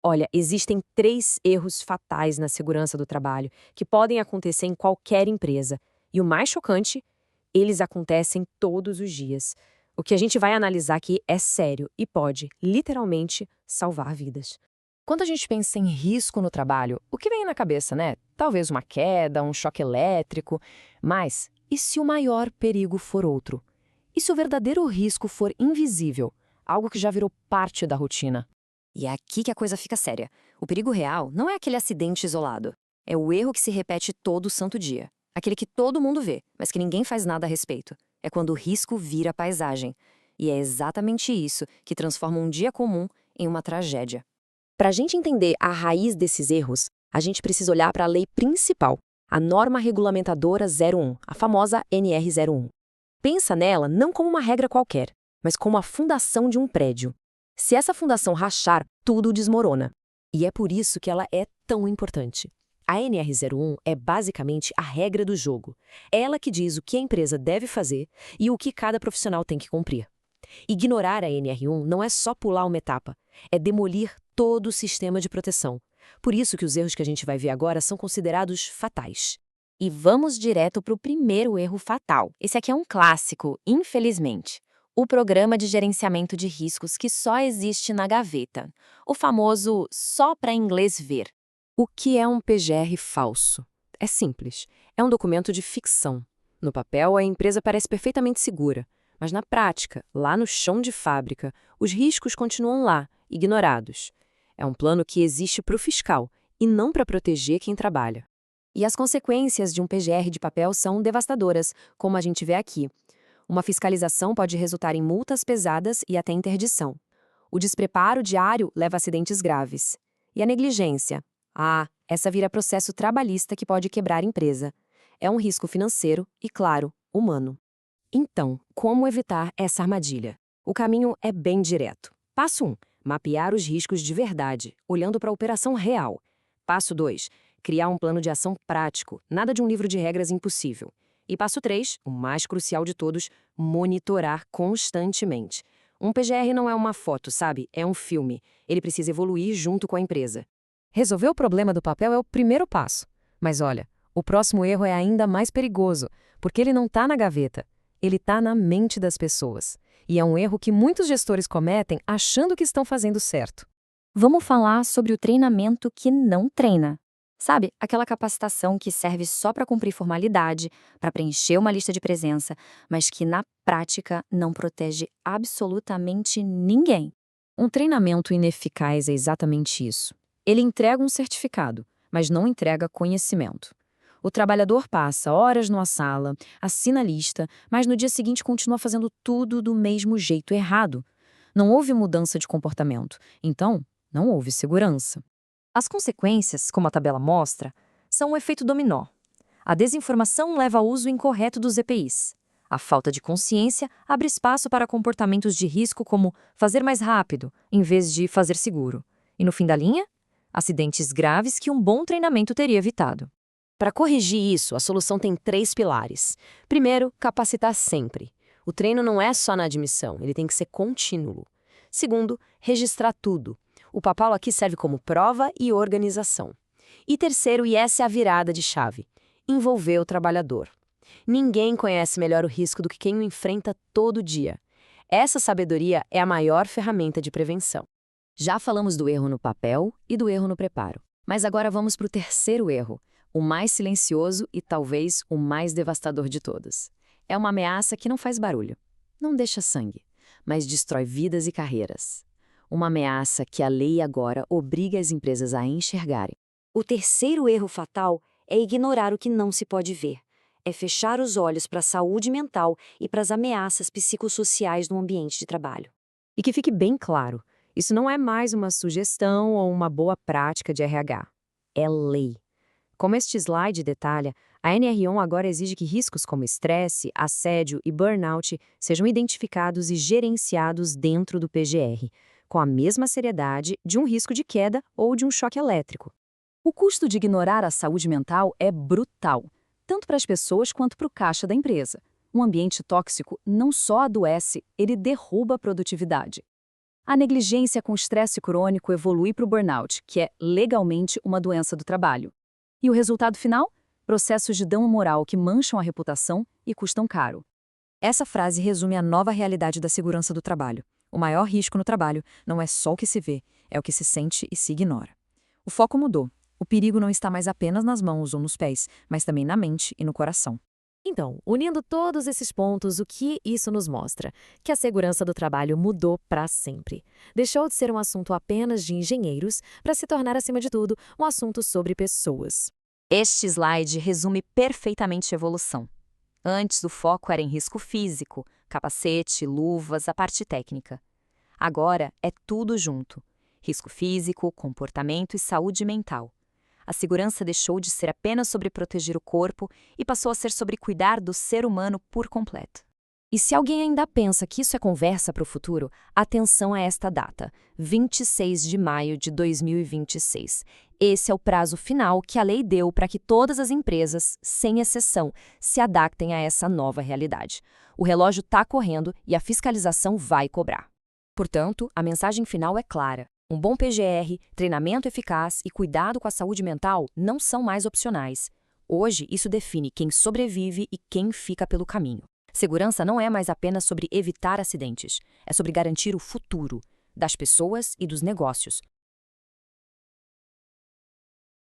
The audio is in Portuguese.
Olha, existem 3 erros fatais na segurança do trabalho que podem acontecer em qualquer empresa. E o mais chocante, eles acontecem todos os dias. O que a gente vai analisar aqui é sério e pode, literalmente, salvar vidas. Quando a gente pensa em risco no trabalho, o que vem na cabeça, né? Talvez uma queda, um choque elétrico. Mas e se o maior perigo for outro? E se o verdadeiro risco for invisível? Algo que já virou parte da rotina? E é aqui que a coisa fica séria. O perigo real não é aquele acidente isolado. É o erro que se repete todo santo dia. Aquele que todo mundo vê, mas que ninguém faz nada a respeito. É quando o risco vira paisagem. E é exatamente isso que transforma um dia comum em uma tragédia. Para a gente entender a raiz desses erros, a gente precisa olhar para a lei principal, a Norma Regulamentadora 01, a famosa NR01. Pensa nela não como uma regra qualquer, mas como a fundação de um prédio. Se essa fundação rachar, tudo desmorona. E é por isso que ela é tão importante. A NR01 é basicamente a regra do jogo. Ela que diz o que a empresa deve fazer e o que cada profissional tem que cumprir. Ignorar a NR1 não é só pular uma etapa, é demolir todo o sistema de proteção. Por isso que os erros que a gente vai ver agora são considerados fatais. E vamos direto para o primeiro erro fatal. Esse aqui é um clássico, infelizmente. O programa de gerenciamento de riscos que só existe na gaveta. O famoso só para inglês ver. O que é um PGR falso? É simples. É um documento de ficção. No papel, a empresa parece perfeitamente segura, mas na prática, lá no chão de fábrica, os riscos continuam lá, ignorados. É um plano que existe para o fiscal e não para proteger quem trabalha. E as consequências de um PGR de papel são devastadoras, como a gente vê aqui. Uma fiscalização pode resultar em multas pesadas e até interdição. O despreparo diário leva a acidentes graves. E a negligência? Essa vira processo trabalhista que pode quebrar a empresa. É um risco financeiro e, claro, humano. Então, como evitar essa armadilha? O caminho é bem direto. Passo 1. Mapear os riscos de verdade, olhando para a operação real. Passo 2. Criar um plano de ação prático, nada de um livro de regras impossível. E passo 3, o mais crucial de todos, monitorar constantemente. Um PGR não é uma foto, sabe? É um filme. Ele precisa evoluir junto com a empresa. Resolver o problema do papel é o primeiro passo. Mas olha, o próximo erro é ainda mais perigoso, porque ele não está na gaveta. Ele está na mente das pessoas. E é um erro que muitos gestores cometem achando que estão fazendo certo. Vamos falar sobre o treinamento que não treina. Sabe, aquela capacitação que serve só para cumprir formalidade, para preencher uma lista de presença, mas que na prática não protege absolutamente ninguém. Um treinamento ineficaz é exatamente isso. Ele entrega um certificado, mas não entrega conhecimento. O trabalhador passa horas numa sala, assina a lista, mas no dia seguinte continua fazendo tudo do mesmo jeito errado. Não houve mudança de comportamento, então não houve segurança. As consequências, como a tabela mostra, são um efeito dominó. A desinformação leva ao uso incorreto dos EPIs. A falta de consciência abre espaço para comportamentos de risco como fazer mais rápido, em vez de fazer seguro. E no fim da linha, acidentes graves que um bom treinamento teria evitado. Para corrigir isso, a solução tem 3 pilares. Primeiro, capacitar sempre. O treino não é só na admissão, ele tem que ser contínuo. Segundo, registrar tudo. O papel aqui serve como prova e organização. E terceiro, e essa é a virada de chave, envolver o trabalhador. Ninguém conhece melhor o risco do que quem o enfrenta todo dia. Essa sabedoria é a maior ferramenta de prevenção. Já falamos do erro no papel e do erro no preparo. Mas agora vamos para o terceiro erro, o mais silencioso e talvez o mais devastador de todos. É uma ameaça que não faz barulho, não deixa sangue, mas destrói vidas e carreiras. Uma ameaça que a lei agora obriga as empresas a enxergarem. O terceiro erro fatal é ignorar o que não se pode ver. É fechar os olhos para a saúde mental e para as ameaças psicossociais no ambiente de trabalho. E que fique bem claro, isso não é mais uma sugestão ou uma boa prática de RH. É lei. Como este slide detalha, a NR1 agora exige que riscos como estresse, assédio e burnout sejam identificados e gerenciados dentro do PGR, com a mesma seriedade de um risco de queda ou de um choque elétrico. O custo de ignorar a saúde mental é brutal, tanto para as pessoas quanto para o caixa da empresa. Um ambiente tóxico não só adoece, ele derruba a produtividade. A negligência com estresse crônico evolui para o burnout, que é legalmente uma doença do trabalho. E o resultado final? Processos de dano moral que mancham a reputação e custam caro. Essa frase resume a nova realidade da segurança do trabalho. O maior risco no trabalho não é só o que se vê, é o que se sente e se ignora. O foco mudou. O perigo não está mais apenas nas mãos ou nos pés, mas também na mente e no coração. Então, unindo todos esses pontos, o que isso nos mostra? Que a segurança do trabalho mudou para sempre. Deixou de ser um assunto apenas de engenheiros para se tornar, acima de tudo, um assunto sobre pessoas. Este slide resume perfeitamente a evolução. Antes, o foco era em risco físico, capacete, luvas, a parte técnica. Agora é tudo junto: risco físico, comportamento e saúde mental. A segurança deixou de ser apenas sobre proteger o corpo e passou a ser sobre cuidar do ser humano por completo. E se alguém ainda pensa que isso é conversa para o futuro, atenção a esta data, 26 de maio de 2026. Esse é o prazo final que a lei deu para que todas as empresas, sem exceção, se adaptem a essa nova realidade. O relógio está correndo e a fiscalização vai cobrar. Portanto, a mensagem final é clara. Um bom PGR, treinamento eficaz e cuidado com a saúde mental não são mais opcionais. Hoje, isso define quem sobrevive e quem fica pelo caminho. Segurança não é mais apenas sobre evitar acidentes, é sobre garantir o futuro das pessoas e dos negócios.